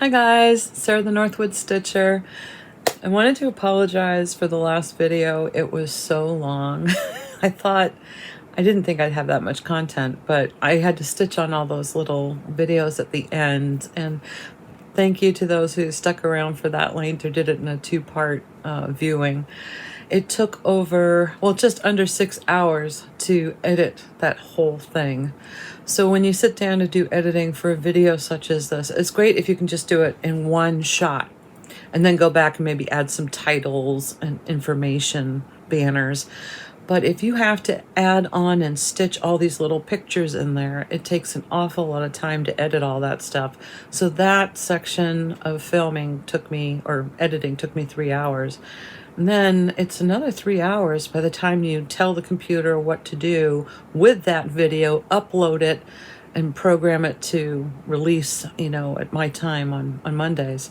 Hi guys, Sarah the Northwoods Stitcher. I wanted to apologize for the last video. It was so long. I didn't think I'd have that much content, but I had to stitch on all those little videos at the end. And thank you to those who stuck around for that length or did it in a two-part viewing. It took over, well, just under 6 hours to edit that whole thing. So when you sit down to do editing for a video such as this, it's great if you can just do it in one shot and then go back and maybe add some titles and information banners. But if you have to add on and stitch all these little pictures in there, it takes an awful lot of time to edit all that stuff. So that section of filming took me, or editing took me 3 hours. And then it's another 3 hours by the time you tell the computer what to do with that video, upload it, and program it to release, at my time on Mondays.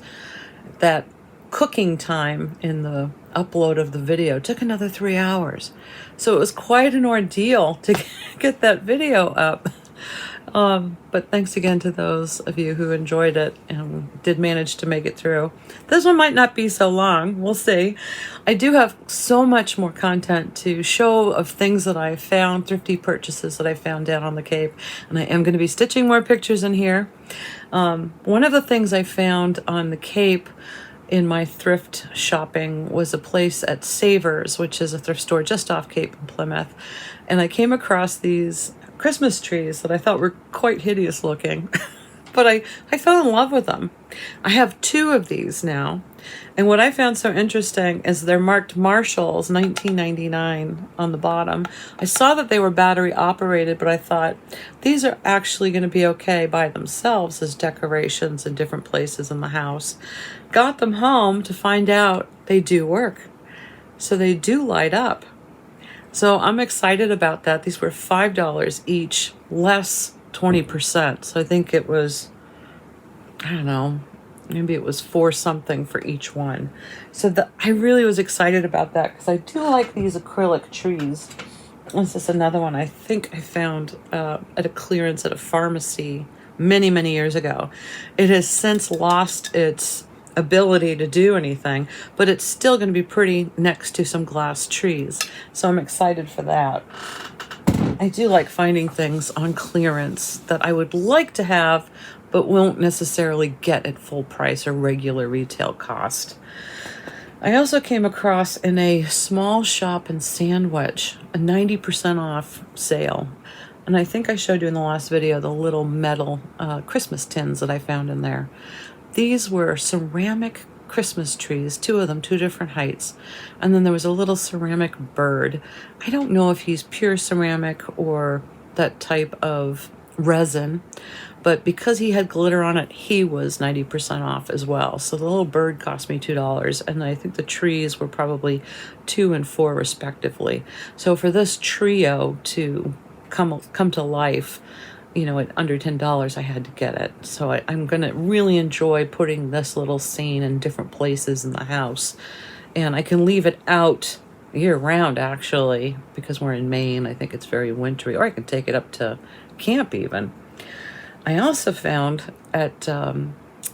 That cooking time in the upload of the video took another 3 hours. So it was quite an ordeal to get that video up. But thanks again to those of you who enjoyed it and did manage to make it through. This one might not be so long. We'll see. I do have so much more content to show of things that I found, thrifty purchases that I found down on the Cape. And I am going to be stitching more pictures in here. One of the things I found on the Cape in my thrift shopping was a place at Savers, which is a thrift store just off Cape in Plymouth. And I came across these Christmas trees that I thought were quite hideous looking, but I fell in love with them. I have 2 of these now. And what I found so interesting is they're marked Marshalls 1999 on the bottom. I saw that they were battery operated, but I thought these are actually going to be okay by themselves as decorations in different places in the house. Got them home to find out they do work. So they do light up. So I'm excited about that. These were $5 each, less 20%. So I think it was, I don't know, maybe it was 4 something for each one. So I really was excited about that because I do like these acrylic trees. This is another one I think I found at a clearance at a pharmacy many, many years ago. It has since lost its ability to do anything, but it's still going to be pretty next to some glass trees. So I'm excited for that. I do like finding things on clearance that I would like to have, but won't necessarily get at full price or regular retail cost. I also came across in a small shop in Sandwich a 90% off sale. And I think I showed you in the last video the little metal Christmas tins that I found in there. These were ceramic Christmas trees, 2 of them, 2 different heights. And then there was a little ceramic bird. I don't know if he's pure ceramic or that type of resin, but because he had glitter on it, he was 90% off as well. So the little bird cost me $2, and I think the trees were probably $2 and $4 respectively. So for this trio to come to life, at under $10, I had to get it. So I'm going to really enjoy putting this little scene in different places in the house. And I can leave it out year-round, actually, because we're in Maine. I think it's very wintry. Or I can take it up to camp, even. I also found at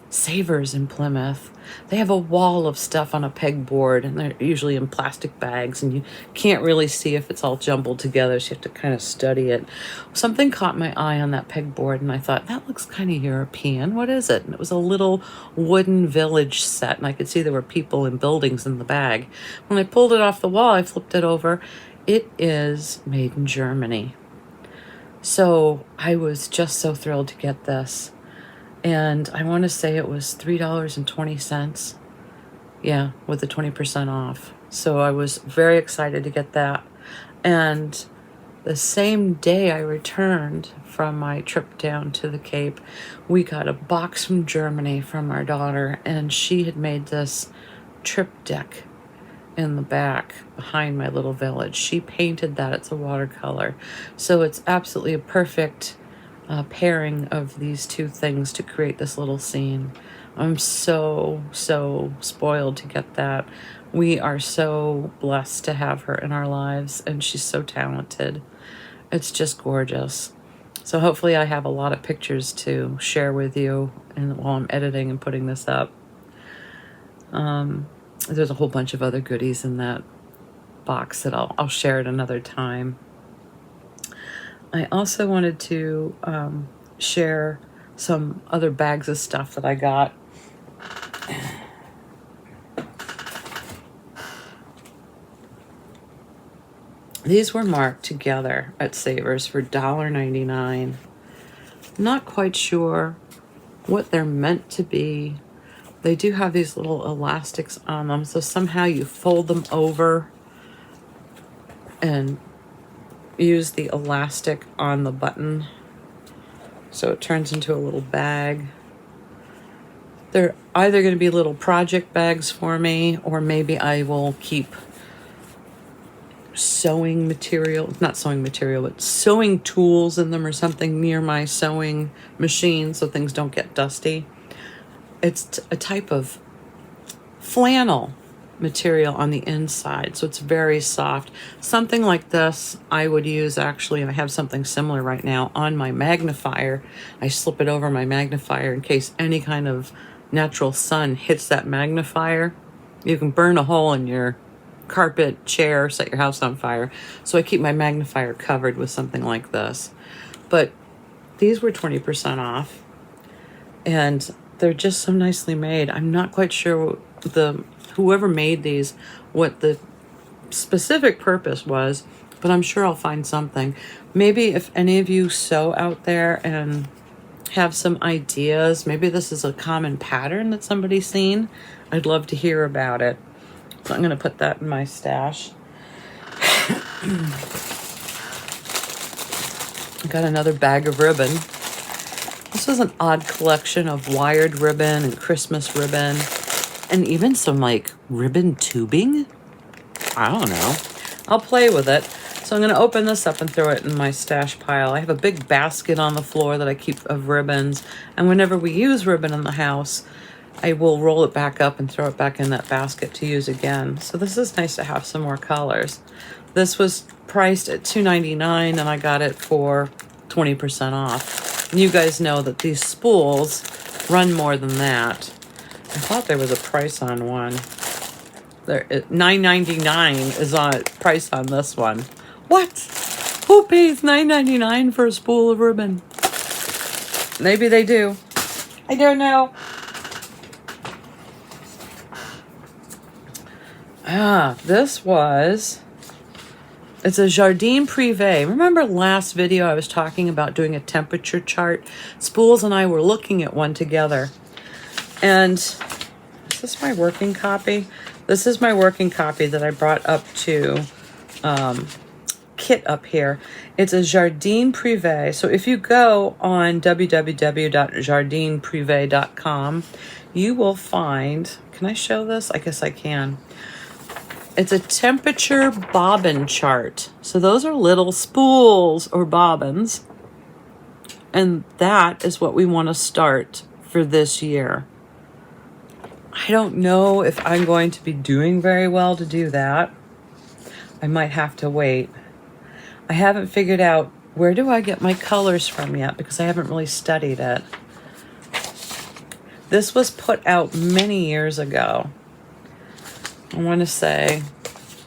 Savers in Plymouth, they have a wall of stuff on a pegboard, and they're usually in plastic bags, and you can't really see if it's all jumbled together, so you have to kind of study it. Something caught my eye on that pegboard, and I thought, that looks kind of European. What is it? And it was a little wooden village set, and I could see there were people and buildings in the bag. When I pulled it off the wall, I flipped it over. It is made in Germany. So I was just so thrilled to get this. And I want to say it was $3.20. Yeah, with the 20% off. So I was very excited to get that. And the same day I returned from my trip down to the Cape, we got a box from Germany from our daughter, and she had made this triptych in the back behind my little village. She painted that. It's a watercolor. So it's absolutely a perfect pairing of these 2 things to create this little scene. I'm so spoiled to get that. We are so blessed to have her in our lives, and she's so talented. It's just gorgeous. So hopefully I have a lot of pictures to share with you and while I'm editing and putting this up. There's a whole bunch of other goodies in that box that I'll share at another time. I also wanted to share some other bags of stuff that I got. These were marked together at Savers for $1.99. Not quite sure what they're meant to be. They do have these little elastics on them, so somehow you fold them over and use the elastic on the button so it turns into a little bag. They're either going to be little project bags for me, or maybe I will keep sewing material, not sewing material, but sewing tools in them or something near my sewing machine so things don't get dusty. It's a type of flannel material on the inside, so it's very soft. Something like this I would use, actually, and I have something similar right now on my magnifier. I slip it over my magnifier in case any kind of natural sun hits that magnifier. You can burn a hole in your carpet, chair, set your house on fire. So I keep my magnifier covered with something like this. But these were 20% off, and they're just so nicely made. I'm not quite sure whoever made these, what the specific purpose was, but I'm sure I'll find something. Maybe if any of you sew out there and have some ideas, maybe this is a common pattern that somebody's seen, I'd love to hear about it. So I'm going to put that in my stash. I got another bag of ribbon. This was an odd collection of wired ribbon and Christmas ribbon, and even some like ribbon tubing. I don't know. I'll play with it. So I'm going to open this up and throw it in my stash pile. I have a big basket on the floor that I keep of ribbons, and whenever we use ribbon in the house, I will roll it back up and throw it back in that basket to use again. So this is nice to have some more colors. This was priced at $2.99 and I got it for 20% off. And you guys know that these spools run more than that. I thought there was a price on one. There, $9.99 is on price on this one. What? Who pays $9.99 for a spool of ribbon? Maybe they do. I don't know. It's a Jardin Privé. Remember last video I was talking about doing a temperature chart? Spools and I were looking at one together. And is this my working copy? This is my working copy that I brought up to Kit up here. It's a Jardin Privé. So if you go on www.jardinprivé.com, you will find, can I show this? I guess I can. It's a temperature bobbin chart. So those are little spools or bobbins. And that is what we want to start for this year. I don't know if I'm going to be doing very well to do that. I might have to wait. I haven't figured out where do I get my colors from yet because I haven't really studied it. This was put out many years ago. I want to say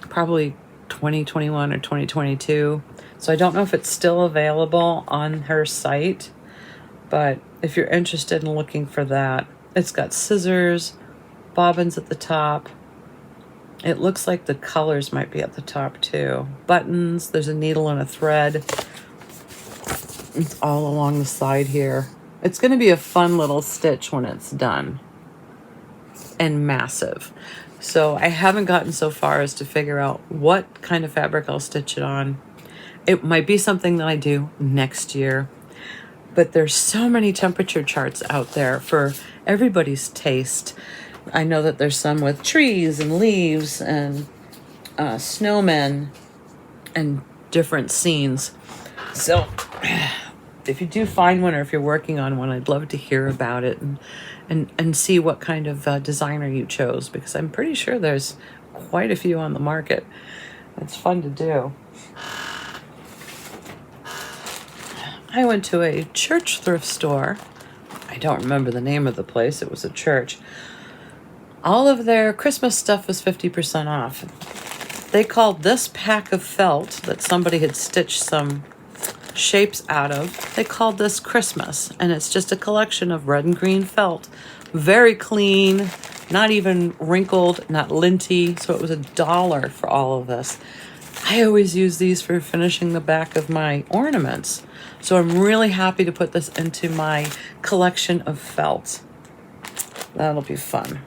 probably 2021 or 2022. So I don't know if it's still available on her site, but if you're interested in looking for that, it's got scissors, bobbins at the top. It looks like the colors might be at the top too. Buttons, there's a needle and a thread. It's all along the side here. It's going to be a fun little stitch when it's done. And massive. So I haven't gotten so far as to figure out what kind of fabric I'll stitch it on. It might be something that I do next year. But there's so many temperature charts out there for everybody's taste. I know that there's some with trees and leaves and snowmen and different scenes. So if you do find one or if you're working on one, I'd love to hear about it and see what kind of designer you chose, because I'm pretty sure there's quite a few on the market. It's fun to do. I went to a church thrift store. I don't remember the name of the place. It was a church. All of their Christmas stuff was 50% off. They called this pack of felt that somebody had stitched some shapes out of, they called this Christmas. And it's just a collection of red and green felt. Very clean, not even wrinkled, not linty. So it was $1 for all of this. I always use these for finishing the back of my ornaments. So I'm really happy to put this into my collection of felt. That'll be fun.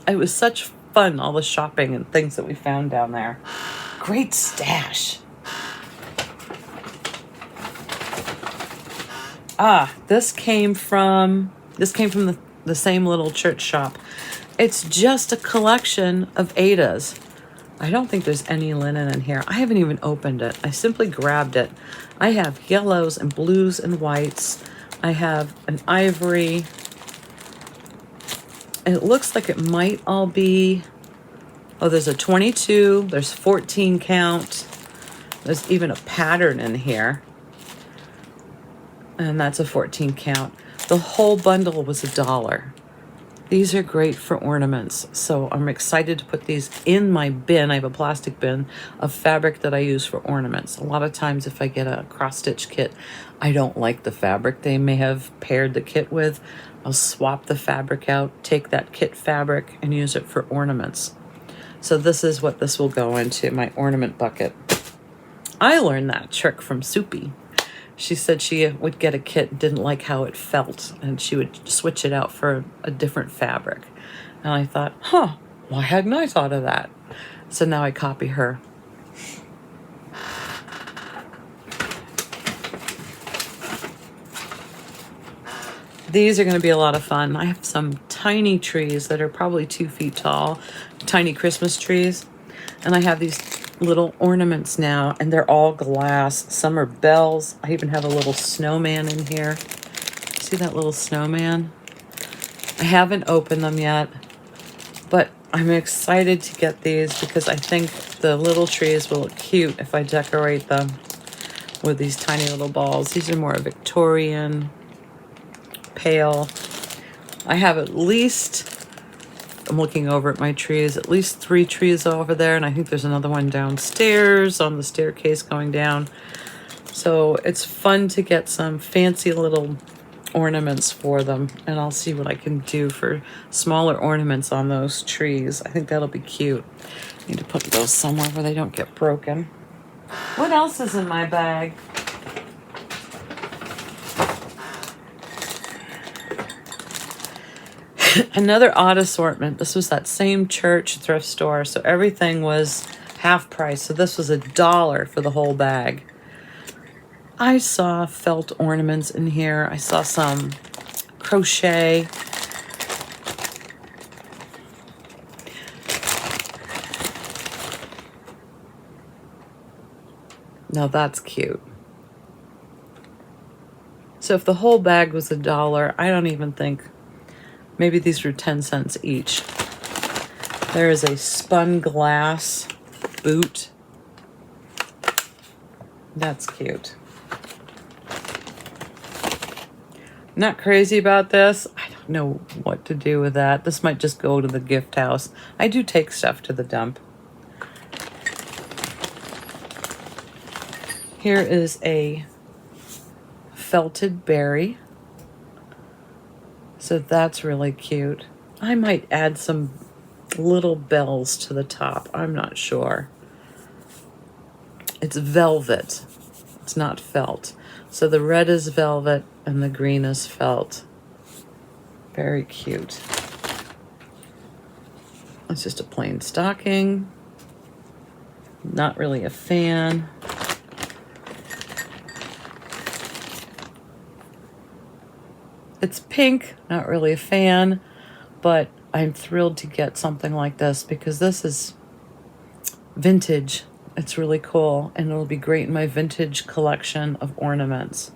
It was such fun, all the shopping and things that we found down there. Great stash. This came from the same little church shop. It's just a collection of Adas. I don't think there's any linen in here. I haven't even opened it. I simply grabbed it. I have yellows and blues and whites. I have an ivory. And it looks like it might all be, there's a 22, there's 14 count. There's even a pattern in here. And that's a 14 count. The whole bundle was $1. These are great for ornaments. So I'm excited to put these in my bin. I have a plastic bin of fabric that I use for ornaments. A lot of times if I get a cross-stitch kit, I don't like the fabric they may have paired the kit with. I'll swap the fabric out, take that kit fabric and use it for ornaments. So this is what this will go into, my ornament bucket. I learned that trick from Soupy. She said she would get a kit, didn't like how it felt, and she would switch it out for a different fabric. And I thought, why hadn't I thought of that? So now I copy her. These are going to be a lot of fun. I have some tiny trees that are probably 2 feet tall, tiny Christmas trees. And I have these little ornaments now, and they're all glass. Some are bells. I even have a little snowman in here. See that little snowman? I haven't opened them yet, but I'm excited to get these because I think the little trees will look cute if I decorate them with these tiny little balls. These are more Victorian, pale. I have at least, I'm looking over at my trees, at least 3 trees over there, and I think there's another one downstairs on the staircase going down. So it's fun to get some fancy little ornaments for them, and I'll see what I can do for smaller ornaments on those trees. I think that'll be cute. I need to put those somewhere where they don't get broken. What else is in my bag? Another odd assortment. This was that same church thrift store, so everything was half price. So this was $1 for the whole bag. I saw felt ornaments in here. I saw some crochet. Now that's cute. So if the whole bag was $1, I don't even think, maybe these were 10 cents each. There is a spun glass boot. That's cute. Not crazy about this. I don't know what to do with that. This might just go to the gift house. I do take stuff to the dump. Here is a felted berry. So that's really cute. I might add some little bells to the top. I'm not sure. It's velvet. It's not felt. So the red is velvet and the green is felt. Very cute. It's just a plain stocking. Not really a fan. It's pink, not really a fan, but I'm thrilled to get something like this because this is vintage. It's really cool, and it'll be great in my vintage collection of ornaments.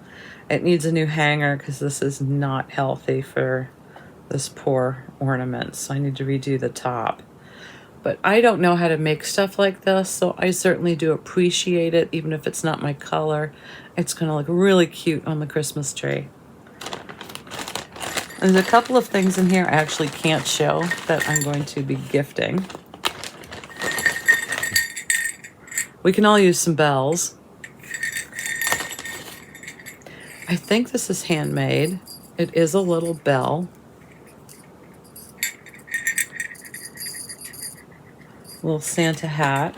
It needs a new hanger because this is not healthy for this poor ornament, so I need to redo the top. But I don't know how to make stuff like this, so I certainly do appreciate it, even if it's not my color. It's going to look really cute on the Christmas tree. There's a couple of things in here I actually can't show that I'm going to be gifting. We can all use some bells. I think this is handmade. It is a little bell. Little Santa hat.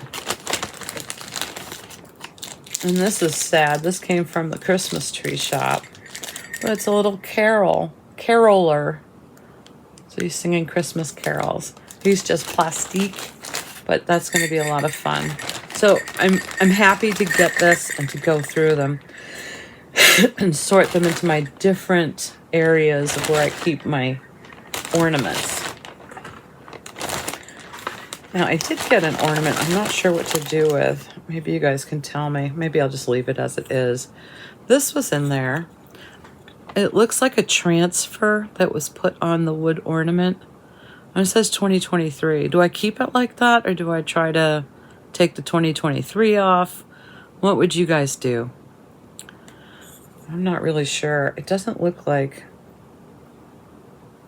And this is sad. This came from the Christmas tree shop. But it's a little caroler. So he's singing Christmas carols. He's just plastique, but that's going to be a lot of fun. So I'm happy to get this and to go through them and sort them into my different areas of where I keep my ornaments. Now, I did get an ornament I'm not sure what to do with. Maybe you guys can tell me. Maybe I'll just leave it as it is. This was in there. It looks like a transfer that was put on the wood ornament. And it says 2023. Do I keep it like that, or do I try to take the 2023 off? What would you guys do? I'm not really sure. It doesn't look like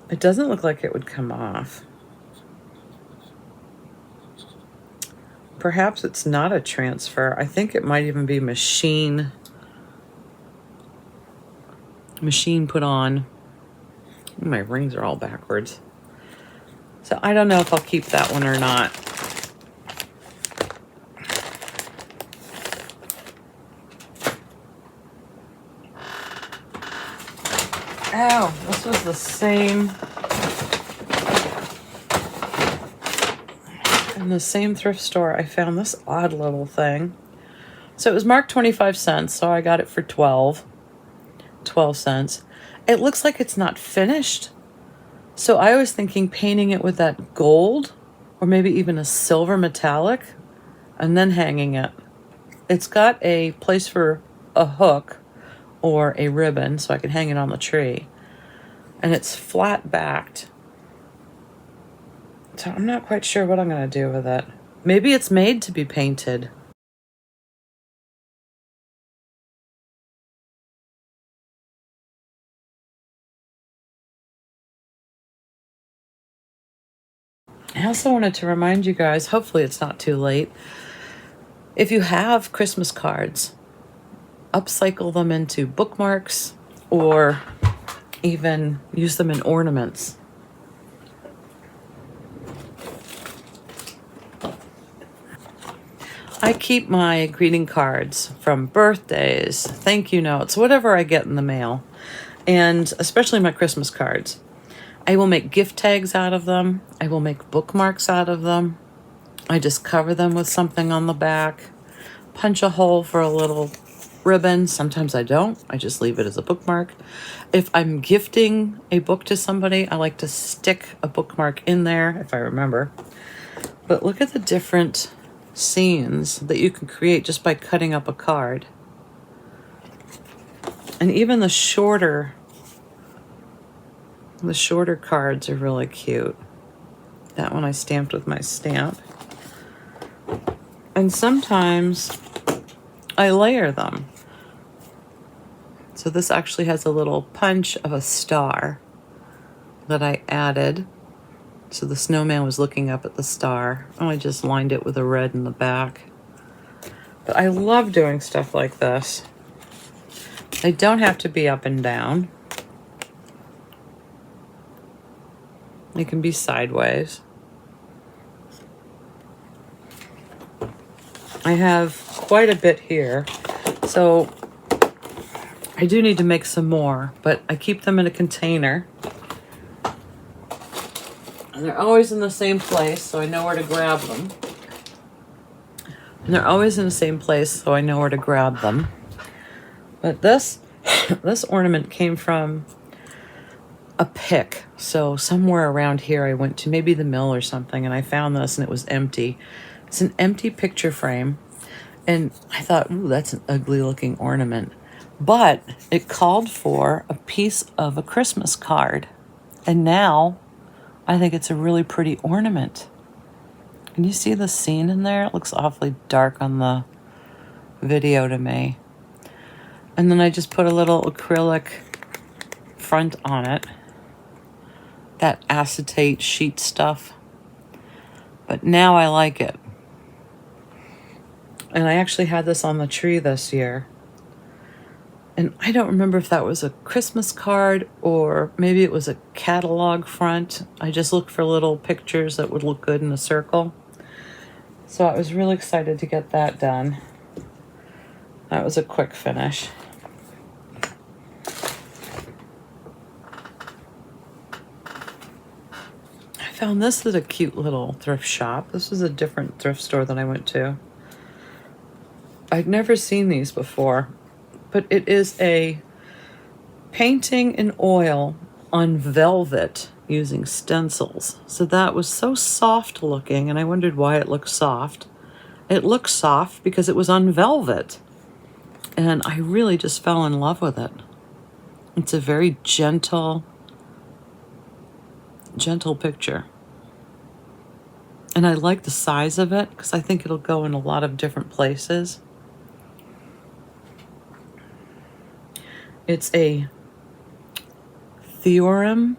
it would come off. Perhaps it's not a transfer. I think it might even be machine put on. My rings are all backwards. So I don't know if I'll keep that one or not. Oh, this was the same. In the same thrift store, I found this odd little thing. So it was marked 25 cents, so I got it for 12 cents. It looks like it's not finished. So I was thinking painting it with that gold, or maybe even a silver metallic, and then hanging it. It's got a place for a hook or a ribbon, so I can hang it on the tree. And it's flat backed. So I'm not quite sure what I'm going to do with it. Maybe it's made to be painted. I also wanted to remind you guys, hopefully it's not too late, if you have Christmas cards, upcycle them into bookmarks or even use them in ornaments. I keep my greeting cards from birthdays, thank you notes, whatever I get in the mail, and especially my Christmas cards. I will make gift tags out of them. I will make bookmarks out of them. I just cover them with something on the back, punch a hole for a little ribbon. Sometimes I don't. I just leave it as a bookmark. If I'm gifting a book to somebody, I like to stick a bookmark in there if I remember. But look at the different scenes that you can create just by cutting up a card. And even the shorter cards are really cute. That one I stamped with my stamp. And sometimes I layer them. So this actually has a little punch of a star that I added. So the snowman was looking up at the star. Oh, I just lined it with a red in the back. But I love doing stuff like this. They don't have to be up and down. They can be sideways. I have quite a bit here, so I do need to make some more, but I keep them in a container. And they're always in the same place, so I know where to grab them. And they're always in the same place, so I know where to grab them. But this ornament came from a pick. So somewhere around here I went to maybe the mill or something, and I found this and it was empty. It's an empty picture frame. And I thought, ooh, that's an ugly looking ornament. But it called for a piece of a Christmas card. And now I think it's a really pretty ornament. Can you see the scene in there? It looks awfully dark on the video to me. And then I just put a little acrylic front on it. That acetate sheet stuff. But now I like it. And I actually had this on the tree this year. And I don't remember if that was a Christmas card or maybe it was a catalog front. I just looked for little pictures that would look good in a circle. So I was really excited to get that done. That was a quick finish. I found this at a cute little thrift shop. This was a different thrift store than I went to. I'd never seen these before, but it is a painting in oil on velvet using stencils. So that was so soft looking, and I wondered why it looked soft. It looked soft because it was on velvet, and I really just fell in love with it. It's a very gentle picture. And I like the size of it because I think it'll go in a lot of different places. It's a Theorem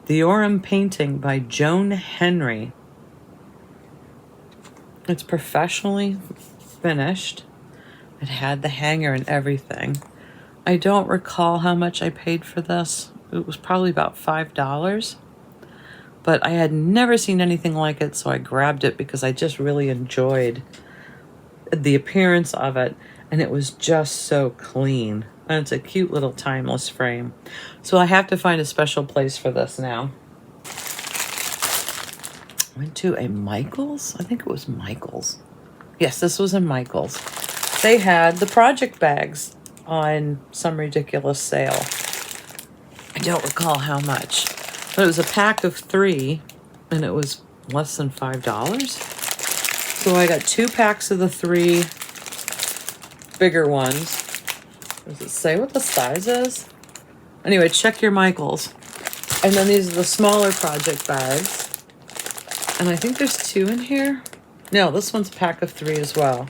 painting by Joan Henry. It's professionally finished. It had the hanger and everything. I don't recall how much I paid for this. It was probably about $5. But I had never seen anything like it, so I grabbed it because I just really enjoyed the appearance of it. And it was just so clean. And it's a cute little timeless frame. So I have to find a special place for this now. Went to a Michael's? I think it was Michael's. Yes, this was in Michael's. They had the project bags on some ridiculous sale. I don't recall how much. But it was a pack of 3, and it was less than $5. So I got 2 packs of the 3 bigger ones. Does it say what the size is? Anyway, check your Michaels. And then these are the smaller project bags. And I think there's 2 in here. No, this one's a pack of 3 as well.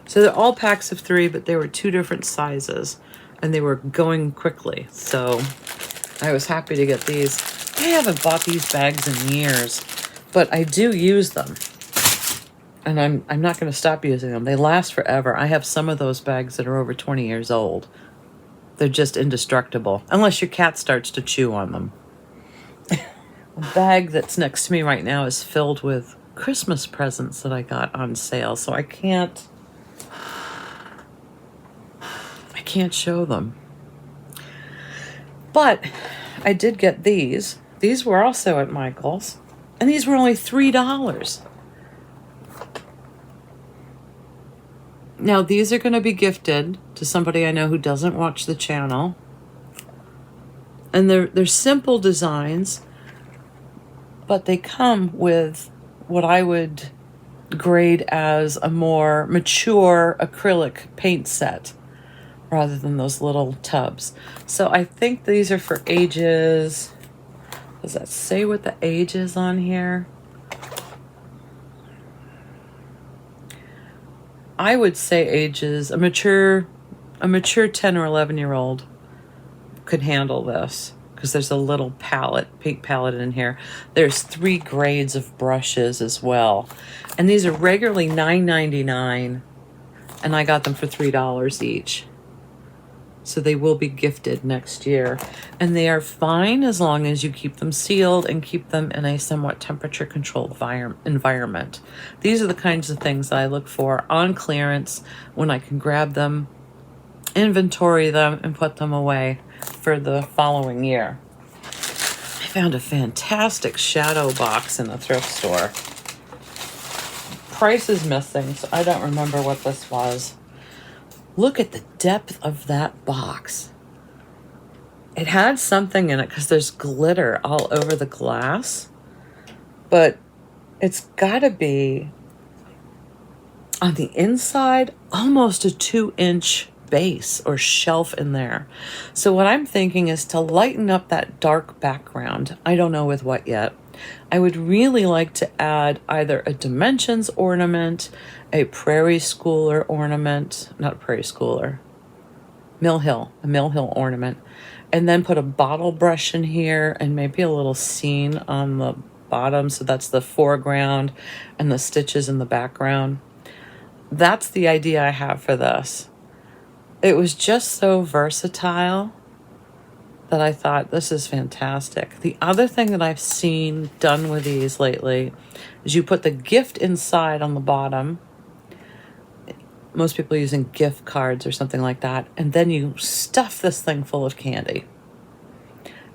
So they're all packs of 3, but they were 2 different sizes. And they were going quickly. So I was happy to get these. I haven't bought these bags in years, but I do use them. And I'm not going to stop using them. They last forever. I have some of those bags that are over 20 years old. They're just indestructible, unless your cat starts to chew on them. The bag that's next to me right now is filled with Christmas presents that I got on sale, so I can't show them. But I did get these. These were also at Michael's, and these were only $3. Now, these are going to be gifted to somebody I know who doesn't watch the channel. And they're simple designs, but they come with what I would grade as a more mature acrylic paint set rather than those little tubs. So I think these are for ages. Does that say what the age is on here? I would say ages, a mature 10 or 11-year-old could handle this because there's a little paint palette in here. There's 3 grades of brushes as well. And these are regularly $9.99, and I got them for $3 each. So they will be gifted next year. And they are fine as long as you keep them sealed and keep them in a somewhat temperature-controlled environment. These are the kinds of things that I look for on clearance when I can grab them, inventory them, and put them away for the following year. I found a fantastic shadow box in the thrift store. Price is missing, so I don't remember what this was. Look at the depth of that box. It had something in it because there's glitter all over the glass, but it's got to be on the inside almost a 2-inch base or shelf in there. So what I'm thinking is to lighten up that dark background. I don't know with what yet, I would really like to add either a dimensions ornament, a prairie schooler ornament, not a prairie schooler, a Mill Hill ornament, and then put a bottle brush in here and maybe a little scene on the bottom. So that's the foreground and the stitches in the background. That's the idea I have for this. It was just so versatile that I thought this is fantastic. The other thing that I've seen done with these lately is you put the gift inside on the bottom. Most people are using gift cards or something like that. And then you stuff this thing full of candy.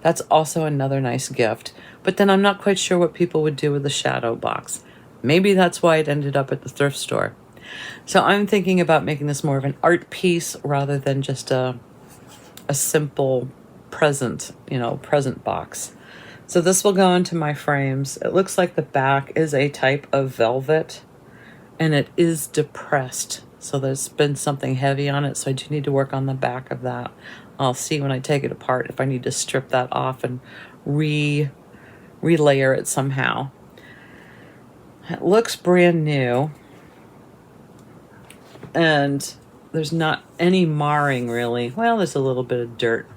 That's also another nice gift. But then I'm not quite sure what people would do with the shadow box. Maybe that's why it ended up at the thrift store. So I'm thinking about making this more of an art piece rather than just a simple present box. So this will go into my frames. It looks like the back is a type of velvet and it is depressed. So there's been something heavy on it. So I do need to work on the back of that. I'll see when I take it apart if I need to strip that off and relayer it somehow. It looks brand new. And there's not any marring really. Well, there's a little bit of dirt.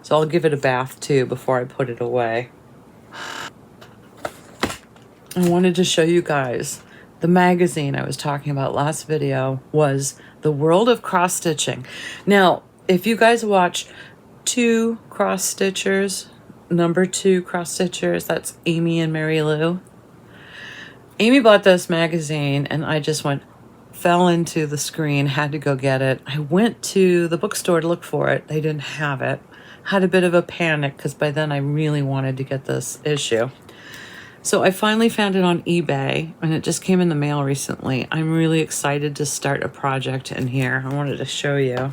So I'll give it a bath too before I put it away. I wanted to show you guys the magazine I was talking about last video was The World of Cross Stitching. Now, if you guys watch two cross stitchers, number 2 cross stitchers, that's Amy and Mary Lou. Amy bought this magazine and I just fell into the screen, had to go get it. I went to the bookstore to look for it. They didn't have it. Had a bit of a panic because by then I really wanted to get this issue. So I finally found it on eBay and it just came in the mail recently. I'm really excited to start a project in here. I wanted to show you.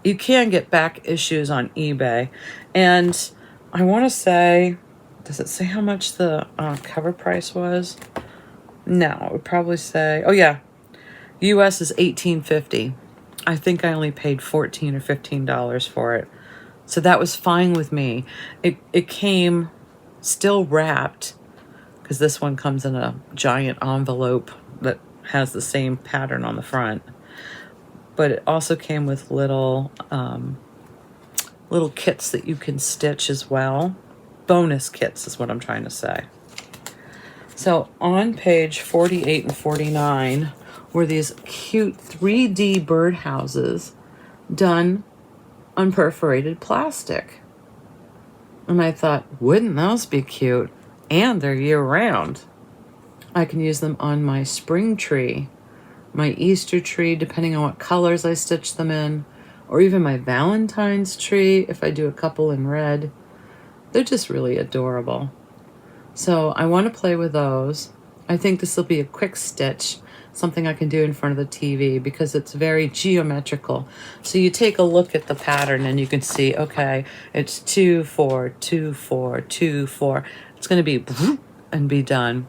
You can get back issues on eBay. And I want to say, does it say how much the cover price was? No, it would probably say, oh yeah, US is $18.50. I think I only paid $14 or $15 for it. So that was fine with me. It came still wrapped, because this one comes in a giant envelope that has the same pattern on the front. But it also came with little kits that you can stitch as well. Bonus kits is what I'm trying to say. So on page 48 and 49 were these cute 3D birdhouses done on perforated plastic. And I thought, wouldn't those be cute? And they're year-round. I can use them on my spring tree, my Easter tree, depending on what colors I stitch them in, or even my Valentine's tree if I do a couple in red. They're just really adorable. So I want to play with those. I think this will be a quick stitch, something I can do in front of the TV because it's very geometrical. So you take a look at the pattern and you can see, okay, it's 2, 4, 2, 4, 2, 4. It's going to be and be done.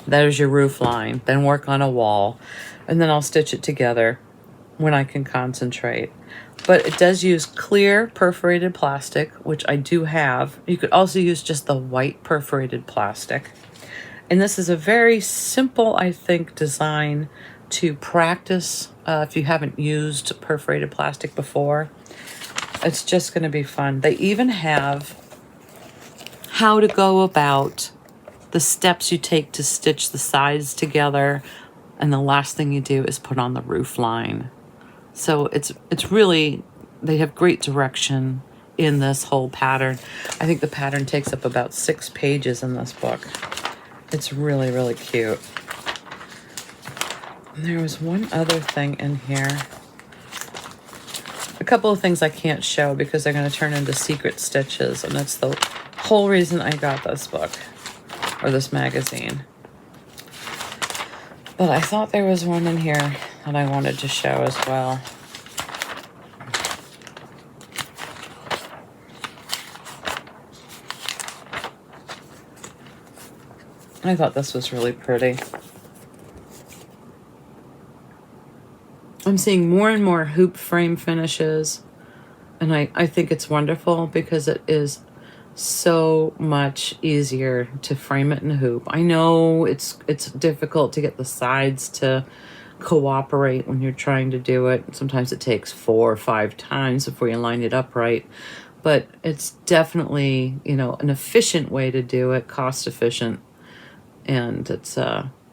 There's your roof line. Then work on a wall. And then I'll stitch it together when I can concentrate. But it does use clear perforated plastic, which I do have. You could also use just the white perforated plastic. And this is a very simple, I think, design to practice if you haven't used perforated plastic before. It's just going to be fun. They even have how to go about the steps you take to stitch the sides together. And the last thing you do is put on the roof line. So it's really, they have great direction in this whole pattern. I think the pattern takes up about 6 pages in this book. It's really, really cute. And there was one other thing in here. A couple of things I can't show because they're going to turn into secret stitches. And that's the whole reason I got this book, or this magazine. But I thought there was one in here that I wanted to show as well. I thought this was really pretty. I'm seeing more and more hoop frame finishes, and I think it's wonderful because it is so much easier to frame it in a hoop. I know it's difficult to get the sides to cooperate when you're trying to do it. Sometimes it takes 4 or 5 times before you line it up right. But it's definitely, you know, an efficient way to do it, cost efficient. And it's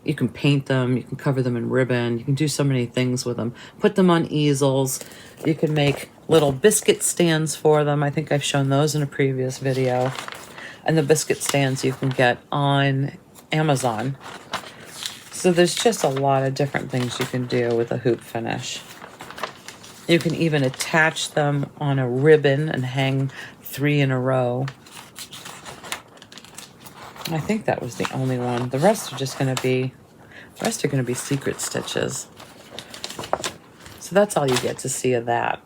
you can paint them, you can cover them in ribbon, you can do so many things with them. Put them on easels. You can make little biscuit stands for them. I think I've shown those in a previous video. And the biscuit stands you can get on Amazon. So there's just a lot of different things you can do with a hoop finish. You can even attach them on a ribbon and hang 3 in a row. I think that was the only one. The rest are just going to be, secret stitches. So that's all you get to see of that.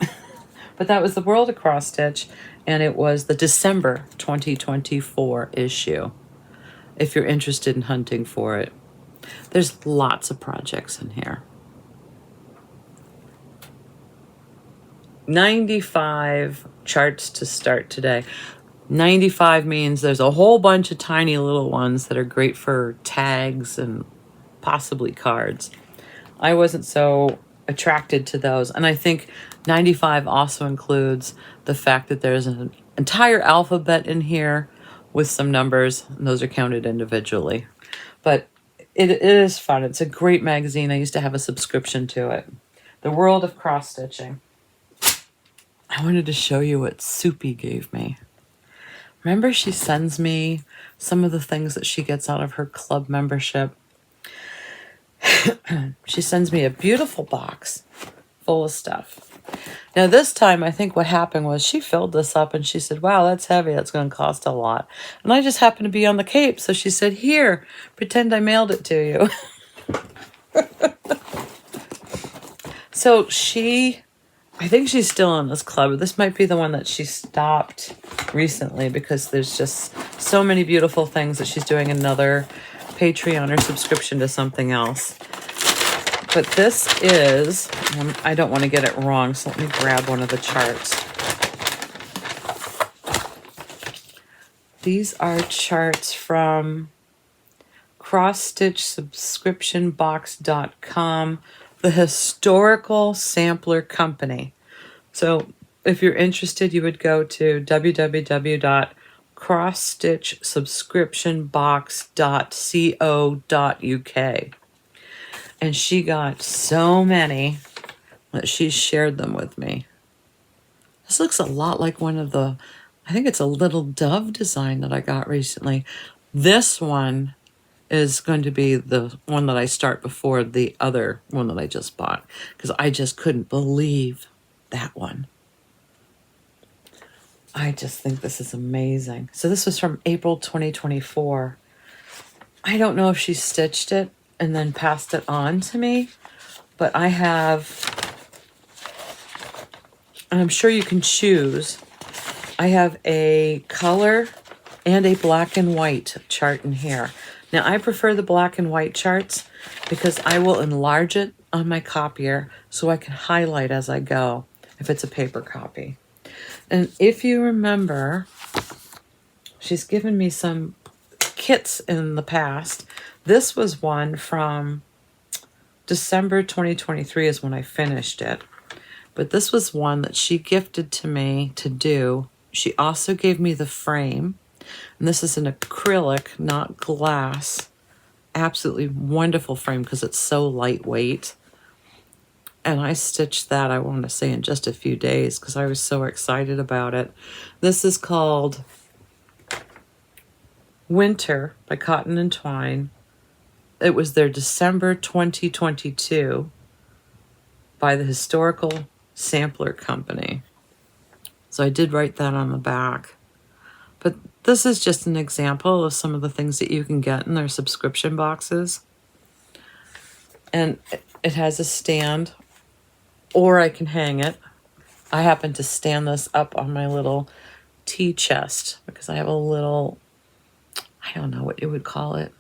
But that was the World of Cross Stitch, and it was the December 2024 issue, if you're interested in hunting for it. There's lots of projects in here. 95 charts to start today. 95 means there's a whole bunch of tiny little ones that are great for tags and possibly cards. I wasn't so attracted to those. And I think 95 also includes the fact that there's an entire alphabet in here with some numbers, and those are counted individually. But it is fun. It's a great magazine. I used to have a subscription to it. The World of Cross Stitching. I wanted to show you what Soupy gave me. Remember, she sends me some of the things that she gets out of her club membership. She sends me a beautiful box full of stuff. Now this time, I think what happened was she filled this up and she said, wow, that's heavy. That's going to cost a lot. And I just happened to be on the Cape. So she said, here, pretend I mailed it to you. So I think she's still in this club. This might be the one that she stopped recently because there's just so many beautiful things that she's doing another Patreon or subscription to something else. But this is, I don't want to get it wrong, so let me grab one of the charts. These are charts from crossstitchsubscriptionbox.com, the historical sampler company. So if you're interested, you would go to www.crossstitchsubscriptionbox.co.uk. And she got so many that she shared them with me. This looks a lot like one of the, I think it's a little dove design that I got recently. This one is going to be the one that I start before the other one that I just bought, because I just couldn't believe that one. I just think this is amazing. So this was from April 2024. I don't know if she stitched it and then passed it on to me, but I have, and I'm sure you can choose, I have a color and a black and white chart in here. Now I prefer the black and white charts because I will enlarge it on my copier so I can highlight as I go if it's a paper copy. And if you remember, she's given me some kits in the past. This was one from December 2023 is when I finished it. But this was one that she gifted to me to do. She also gave me the frame. And this is an acrylic, not glass. Absolutely wonderful frame because it's so lightweight. And I stitched that, I want to say, in just a few days because I was so excited about it. This is called Winter by Cotton and Twine. It was their December 2022 by the Historical Sampler Company. So I did write that on the back. But this is just an example of some of the things that you can get in their subscription boxes. And it has a stand, or I can hang it. I happen to stand this up on my little tea chest because I have a little, I don't know what you would call it.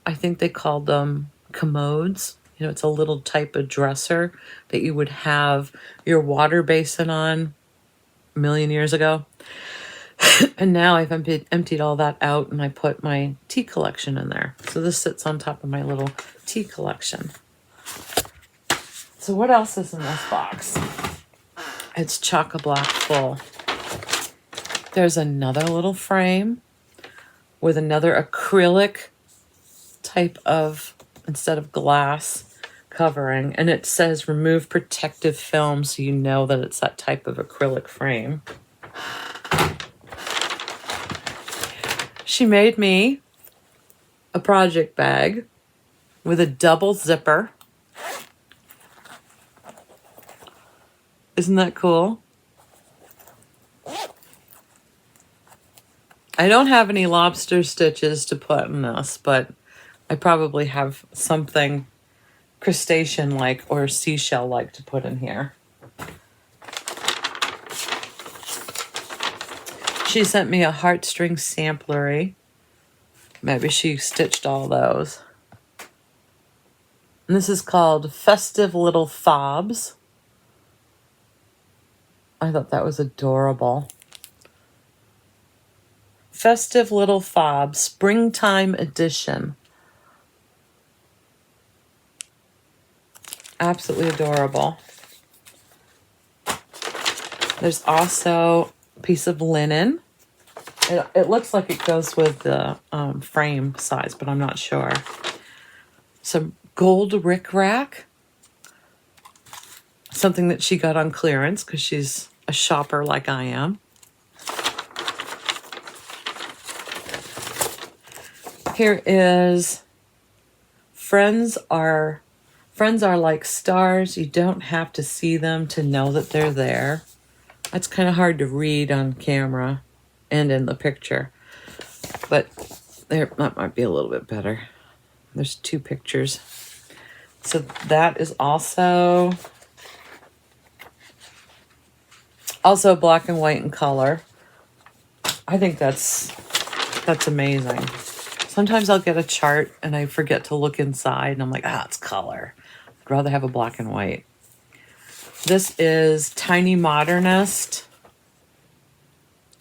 I think they called them commodes. You know, it's a little type of dresser that you would have your water basin on a million years ago. And now I've emptied all that out and I put my tea collection in there. So this sits on top of my little tea collection. So what else is in this box? It's chock-a-block full. There's another little frame with another acrylic type of, instead of glass, covering. And it says remove protective film, so you know that it's that type of acrylic frame. She made me a project bag with a double zipper. Isn't that cool? I don't have any lobster stitches to put in this, but I probably have something crustacean-like or seashell-like to put in here. She sent me a heartstring samplery. Maybe she stitched all those. And this is called Festive Little Fobs. I thought that was adorable. Festive Little Fobs, Springtime Edition. Absolutely adorable. There's also a piece of linen. It looks like it goes with the frame size, but I'm not sure. Some gold rickrack. Something that she got on clearance because she's a shopper like I am. Here is friends are like stars. You don't have to see them to know that they're there. That's kind of hard to read on camera and in the picture. But there, that might be a little bit better. There's two pictures. So that is also black and white in color. I think that's amazing. Sometimes I'll get a chart and I forget to look inside and I'm like, it's color. I'd rather have a black and white. This is Tiny Modernist,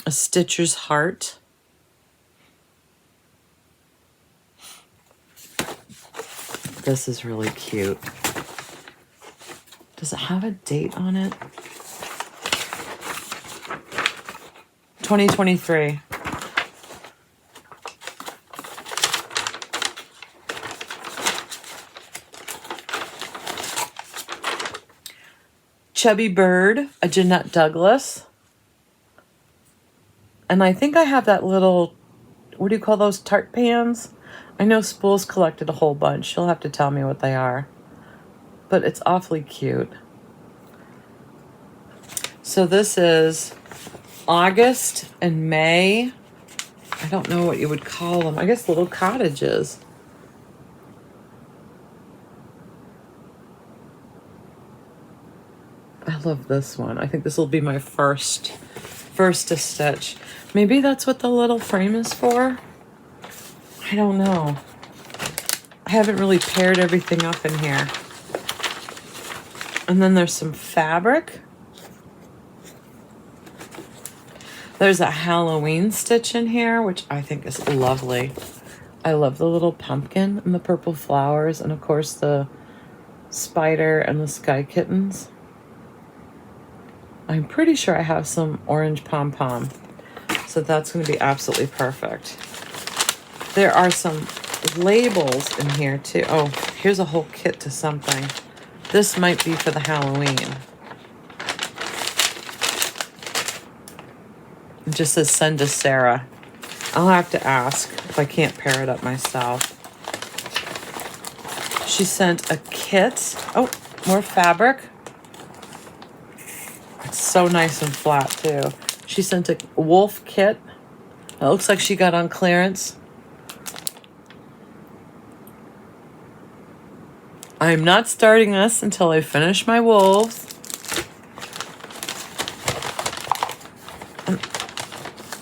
a Stitcher's Heart. This is really cute. Does it have a date on it? 2023. Chubby Bird, a Jeanette Douglas. And I think I have that little, what do you call those, tart pans? I know Spool's collected a whole bunch. She'll have to tell me what they are. But it's awfully cute. So this is August and May. I don't know what you would call them. I guess little cottages. I love this one. I think this will be my first to stitch. Maybe that's what the little frame is for. I don't know. I haven't really paired everything up in here. And then there's some fabric. There's a Halloween stitch in here, which I think is lovely. I love the little pumpkin and the purple flowers, and of course the spider and the sky kittens. I'm pretty sure I have some orange pom-pom, so that's going to be absolutely perfect. There are some labels in here too. Oh, here's a whole kit to something. This might be for the Halloween. It just says send to Sarah. I'll have to ask if I can't pair it up myself. She sent a kit. Oh, more fabric. It's so nice and flat too. She sent a wolf kit. It looks like she got on clearance. I'm not starting this until I finish my wolves.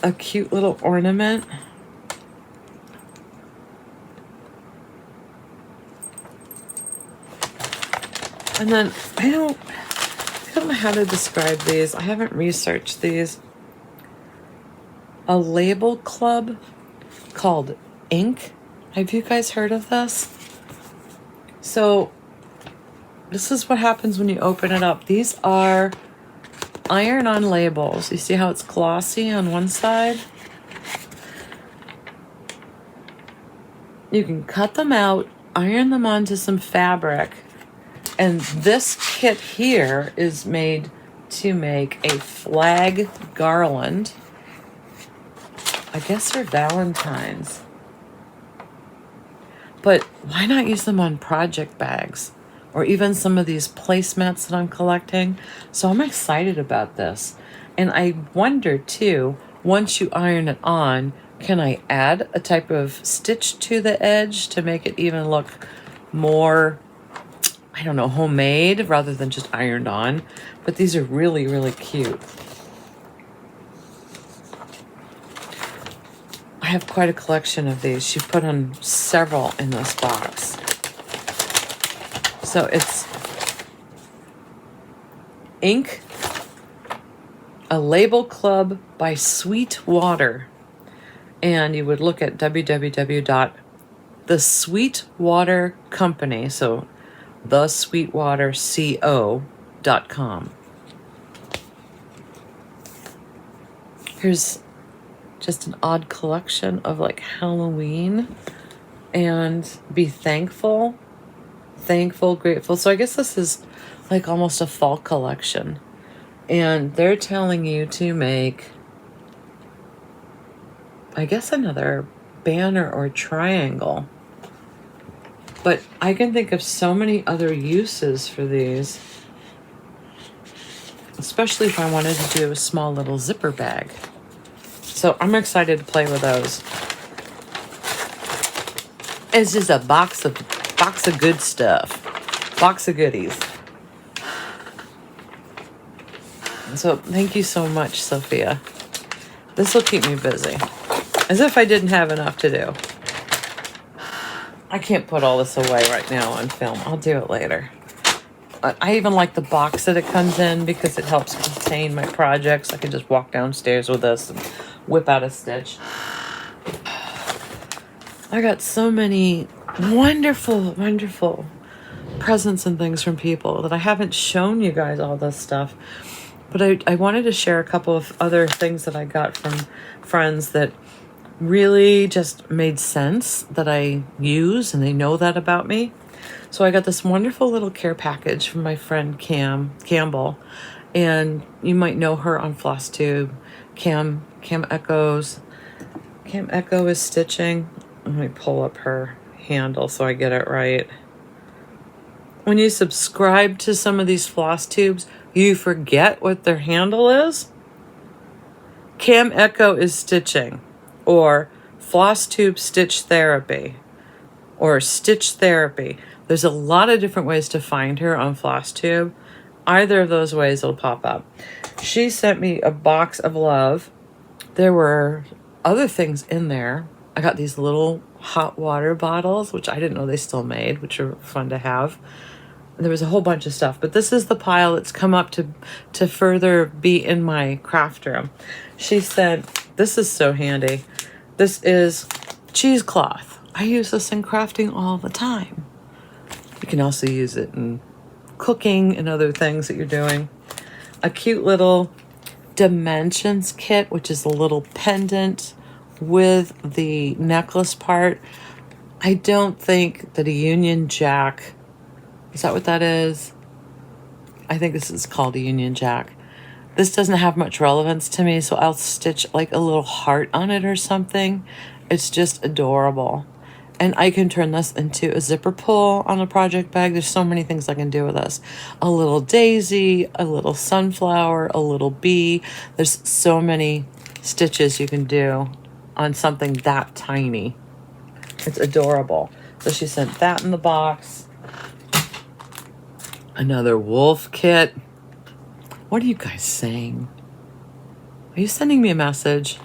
A cute little ornament. And then I don't know how to describe these. I haven't researched these. a label club called Ink. Have you guys heard of this? So this is what happens when you open it up. These are iron-on labels. You see how it's glossy on one side? You can cut them out, iron them onto some fabric, and this kit here is made to make a flag garland. I guess for Valentine's. But why not use them on project bags? Or even some of these placemats that I'm collecting. So I'm excited about this. And I wonder too, once you iron it on, can I add a type of stitch to the edge to make it even look more, I don't know, homemade rather than just ironed on? But these are really, really cute. I have quite a collection of these. She put on several in this box. So it's Ink, a label club by Sweetwater. And you would look at www.thesweetwatercompany, so thesweetwaterco.com. Here's just an odd collection of like Halloween and be thankful, grateful. So I guess this is like almost a fall collection. And they're telling you to make, I guess, another banner or triangle. But I can think of so many other uses for these, especially if I wanted to do a small little zipper bag. So I'm excited to play with those. It's just a box of good stuff, box of goodies. So thank you so much, Sophia. This will keep me busy, as if I didn't have enough to do. I can't put all this away right now on film. I'll do it later. I even like the box that it comes in because it helps contain my projects. I can just walk downstairs with this and whip out a stitch. I got so many wonderful, wonderful presents and things from people that I haven't shown you guys all this stuff. But I wanted to share a couple of other things that I got from friends that really just made sense, that I use, and they know that about me. So I got this wonderful little care package from my friend Campbell, and you might know her on Flosstube. Cam Echoes. Cam Echo is stitching. Let me pull up her handle so I get it right. When you subscribe to some of these Flosstubes, you forget what their handle is. Cam Echo is stitching, or Flosstube Stitch Therapy, or Stitch Therapy. There's a lot of different ways to find her on Flosstube. Either of those ways will pop up. She sent me a box of love. There were other things in there. I got these little hot water bottles, which I didn't know they still made, which are fun to have. There was a whole bunch of stuff, but this is the pile that's come up to further be in my craft room. She said, this is so handy. This is cheesecloth. I use this in crafting all the time. You can also use it in cooking and other things that you're doing. A cute little dimensions kit, which is a little pendant with the necklace part. I don't think that a Union Jack, is that what that is? I think this is called a Union Jack. This doesn't have much relevance to me, so I'll stitch like a little heart on it or something. It's just adorable. And I can turn this into a zipper pull on a project bag. There's so many things I can do with this. A little daisy, a little sunflower, a little bee. There's so many stitches you can do on something that tiny. It's adorable. So she sent that in the box. Another wolf kit. What are you guys saying? Are you sending me a message?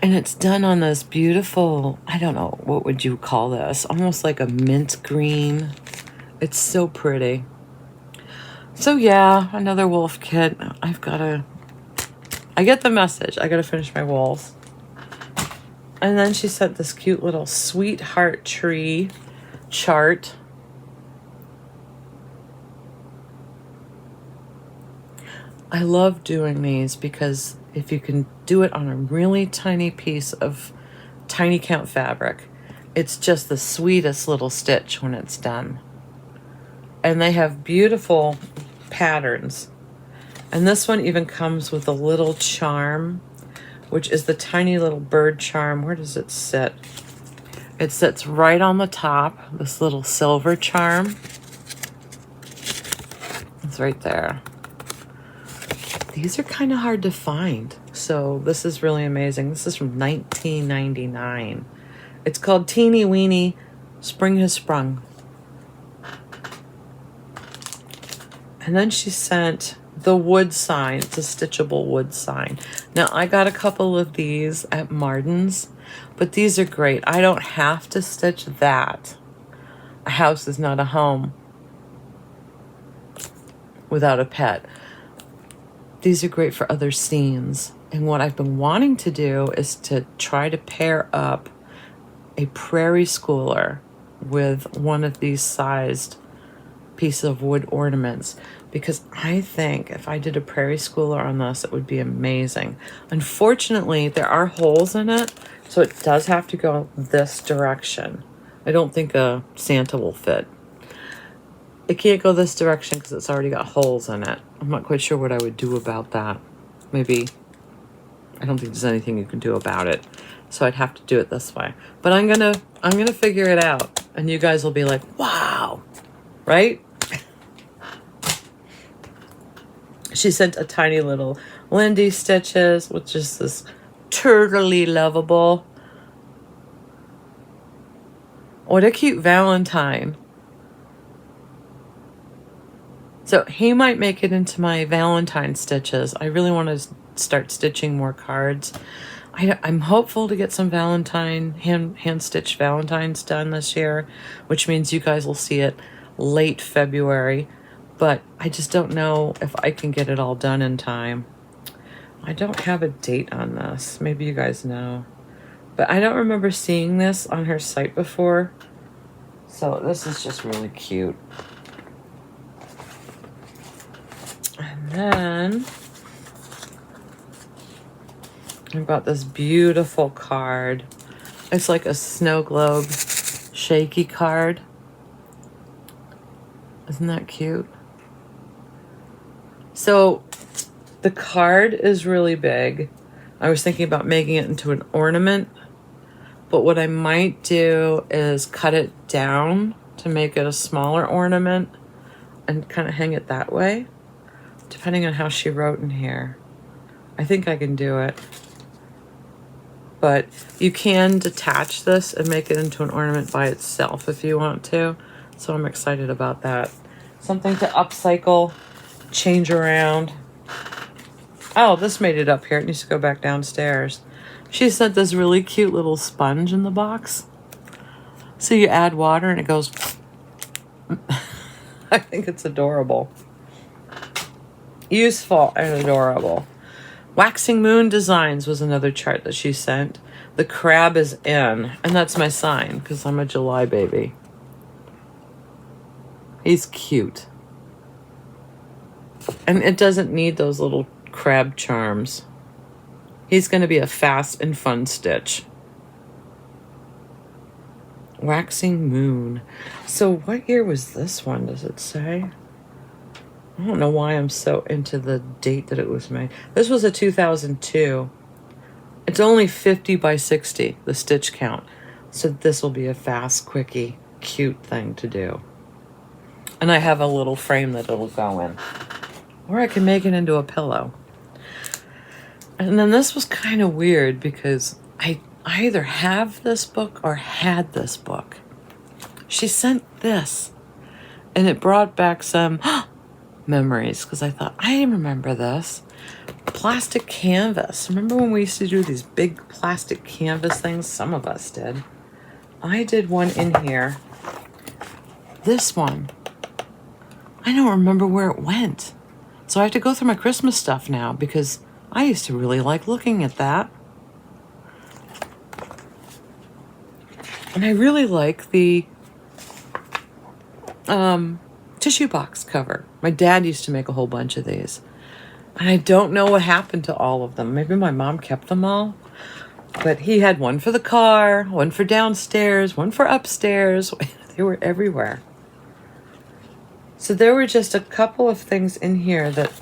And it's done on this beautiful, I don't know, what would you call this? Almost like a mint green. It's so pretty. So yeah, another wolf kit. I get the message. I gotta finish my wolves. And then she sent this cute little sweetheart tree chart. I love doing these because if you can do it on a really tiny piece of tiny count fabric, it's just the sweetest little stitch when it's done. And they have beautiful patterns. And this one even comes with a little charm, which is the tiny little bird charm. Where does it sit? It sits right on the top, this little silver charm. It's right there. These are kind of hard to find, so this is really amazing. This is from 1999. It's called Teeny Weeny Spring Has Sprung. And then she sent the wood sign. It's a stitchable wood sign. Now, I got a couple of these at Martin's, but these are great. I don't have to stitch that. A house is not a home without a pet. These are great for other scenes. And what I've been wanting to do is to try to pair up a prairie schooler with one of these sized pieces of wood ornaments, because I think if I did a prairie schooler on this, it would be amazing. Unfortunately, there are holes in it, so it does have to go this direction. I don't think a Santa will fit. It can't go this direction because it's already got holes in it. I'm not quite sure what I would do about that. Maybe, I don't think there's anything you can do about it. So I'd have to do it this way. But I'm gonna figure it out, and you guys will be like, wow, right? She sent a tiny little Lindy stitches, which is this turtly lovable. What a cute Valentine. So he might make it into my Valentine stitches. I really want to start stitching more cards. I'm hopeful to get some Valentine, hand-stitched Valentines done this year, which means you guys will see it late February. But I just don't know if I can get it all done in time. I don't have a date on this. Maybe you guys know. But I don't remember seeing this on her site before. So this is just really cute. And then I've got this beautiful card. It's like a snow globe shaky card. Isn't that cute? So the card is really big. I was thinking about making it into an ornament, but what I might do is cut it down to make it a smaller ornament and kind of hang it that way, depending on how she wrote in here. I think I can do it. But you can detach this and make it into an ornament by itself if you want to. So I'm excited about that. Something to upcycle, change around. Oh, this made it up here. It needs to go back downstairs. She sent this really cute little sponge in the box. So you add water and it goes... I think it's adorable. Useful and adorable. Waxing Moon Designs was another chart that she sent. The crab is in, and that's my sign because I'm a July baby. He's cute. And it doesn't need those little crab charms. He's going to be a fast and fun stitch. Waxing Moon. So what year was this one, does it say? I don't know why I'm so into the date that it was made. This was a 2002. It's only 50 by 60, the stitch count. So this will be a fast, quickie, cute thing to do. And I have a little frame that it'll go in. Or I can make it into a pillow. And then this was kind of weird because I either have this book or had this book. She sent this. And it brought back some memories because I thought, I remember this. Plastic canvas. Remember when we used to do these big plastic canvas things? Some of us did. I did one in here. This one. I don't remember where it went. So I have to go through my Christmas stuff now because I used to really like looking at that. And I really like the tissue box cover. My dad used to make a whole bunch of these. And I don't know what happened to all of them. Maybe my mom kept them all. But he had one for the car, one for downstairs, one for upstairs. They were everywhere. So there were just a couple of things in here that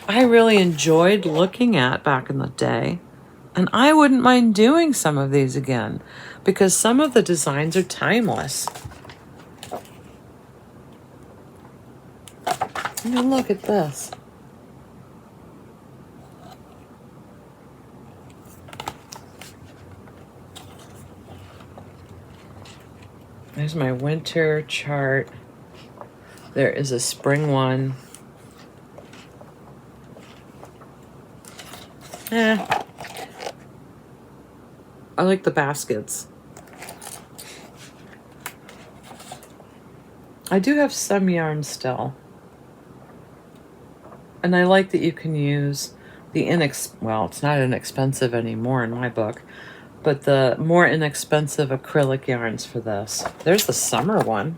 I really enjoyed looking at back in the day. And I wouldn't mind doing some of these again because some of the designs are timeless. I mean, look at this. There's my winter chart. There is a spring one. I like the baskets. I do have some yarn still. And I like that you can use the well, it's not inexpensive anymore in my book, but the more inexpensive acrylic yarns for this. There's the summer one.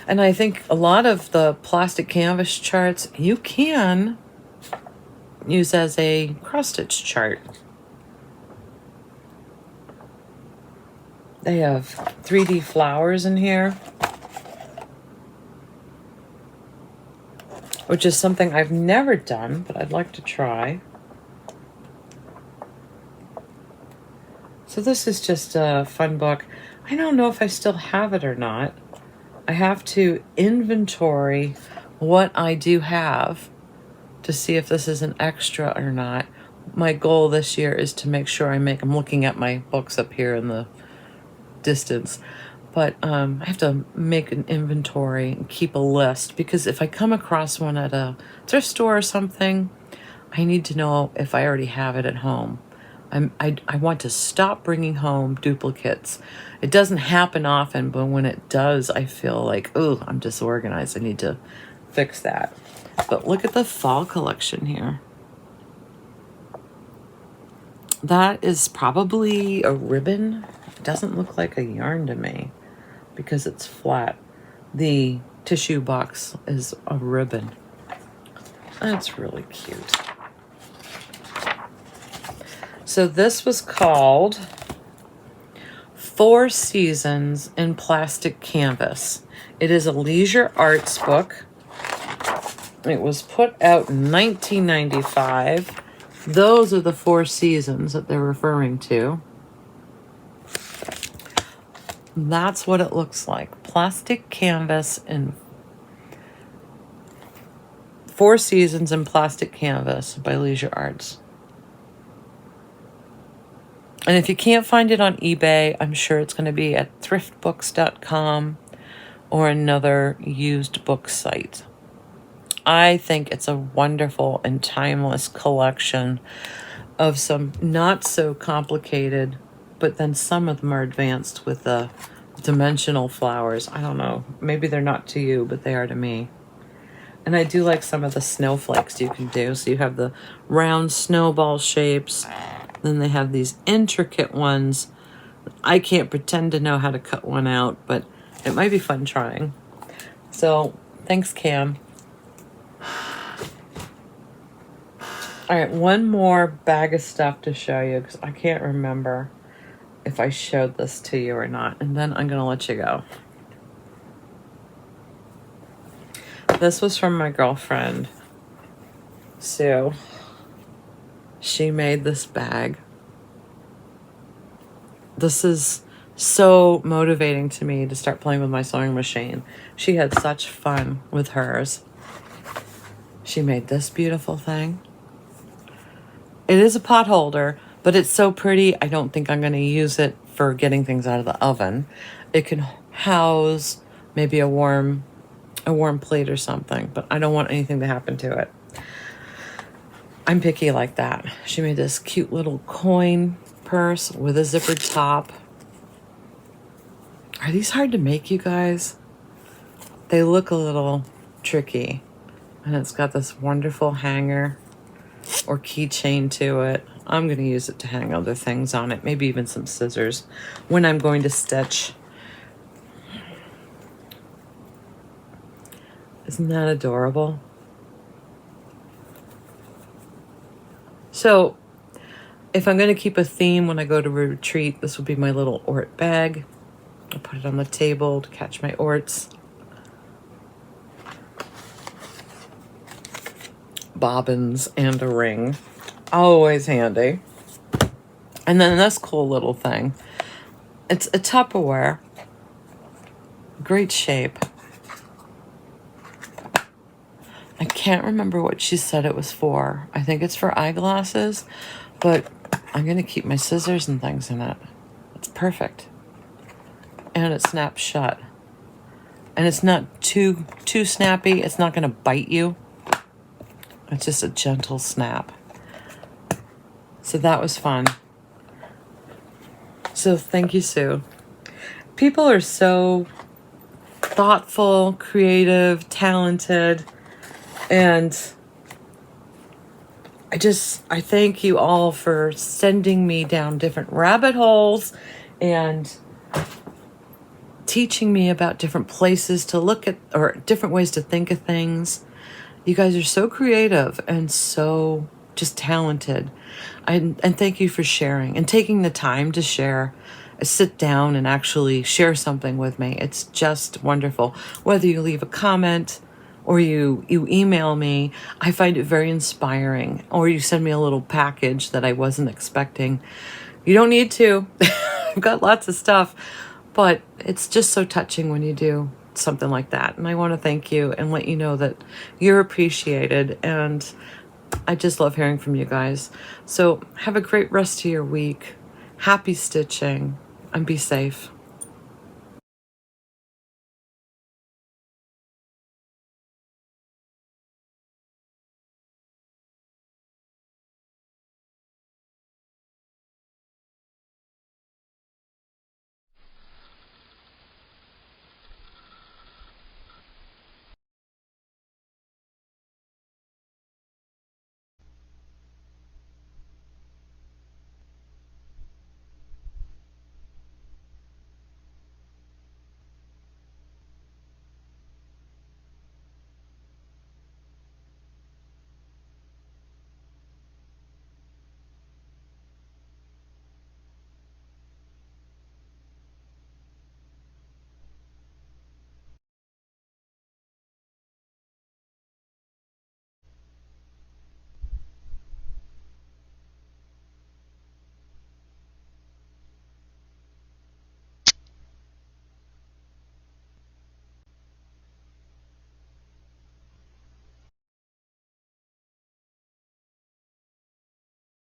And I think a lot of the plastic canvas charts you can use as a cross-stitch chart. They have 3D flowers in here, which is something I've never done, but I'd like to try. So this is just a fun book. I don't know if I still have it or not. I have to inventory what I do have to see if this is an extra or not. My goal this year is to make sure I'm looking at my books up here in the distance, but I have to make an inventory and keep a list, because if I come across one at a thrift store or something, I need to know if I already have it at home. I want to stop bringing home duplicates. It doesn't happen often, but when it does, I feel like, oh, I'm disorganized. I need to fix that. But look at the fall collection here. That is probably a ribbon. It doesn't look like a yarn to me because it's flat. The tissue box is a ribbon. That's really cute. So this was called 4 Seasons in Plastic Canvas. It is a leisure arts book. It was put out in 1995. Those are the 4 seasons that they're referring to. That's what it looks like. Plastic canvas in 4 Seasons in Plastic Canvas by Leisure Arts. And if you can't find it on eBay, I'm sure it's going to be at thriftbooks.com or another used book site. I think it's a wonderful and timeless collection of some not so complicated, but then some of them are advanced with the dimensional flowers. I don't know. Maybe they're not to you, but they are to me. And I do like some of the snowflakes you can do. So you have the round snowball shapes. Then they have these intricate ones. I can't pretend to know how to cut one out, but it might be fun trying. So thanks, Cam. All right, one more bag of stuff to show you because I can't remember if I showed this to you or not. And then I'm going to let you go. This was from my girlfriend, Sue. She made this bag. This is so motivating to me to start playing with my sewing machine. She had such fun with hers. She made this beautiful thing. It is a pot holder, but it's so pretty, I don't think I'm going to use it for getting things out of the oven. It can house maybe a warm plate or something, but I don't want anything to happen to it. I'm picky like that. She made this cute little coin purse with a zippered top. Are these hard to make, you guys? They look a little tricky. And it's got this wonderful hanger or keychain to it. I'm going to use it to hang other things on it, maybe even some scissors when I'm going to stitch. Isn't that adorable? So if I'm going to keep a theme when I go to a retreat, this will be my little Ort bag. I'll put it on the table to catch my Orts. Bobbins and a ring. Always handy. And then this cool little thing. It's a Tupperware. Great shape. I can't remember what she said it was for. I think it's for eyeglasses, but I'm going to keep my scissors and things in it. It's perfect. And it snaps shut. And it's not too snappy. It's not going to bite you. It's just a gentle snap. So that was fun. So thank you, Sue. People are so thoughtful, creative, talented, and I thank you all for sending me down different rabbit holes and teaching me about different places to look at or different ways to think of things. You guys are so creative and so just talented. And thank you for sharing and taking the time to share, sit down and actually share something with me. It's just wonderful. Whether you leave a comment or you email me, I find it very inspiring. Or you send me a little package that I wasn't expecting. You don't need to. I've got lots of stuff, but it's just so touching when you do something like that. And I want to thank you and let you know that you're appreciated, and I just love hearing from you guys. So have a great rest of your week. Happy stitching and be safe.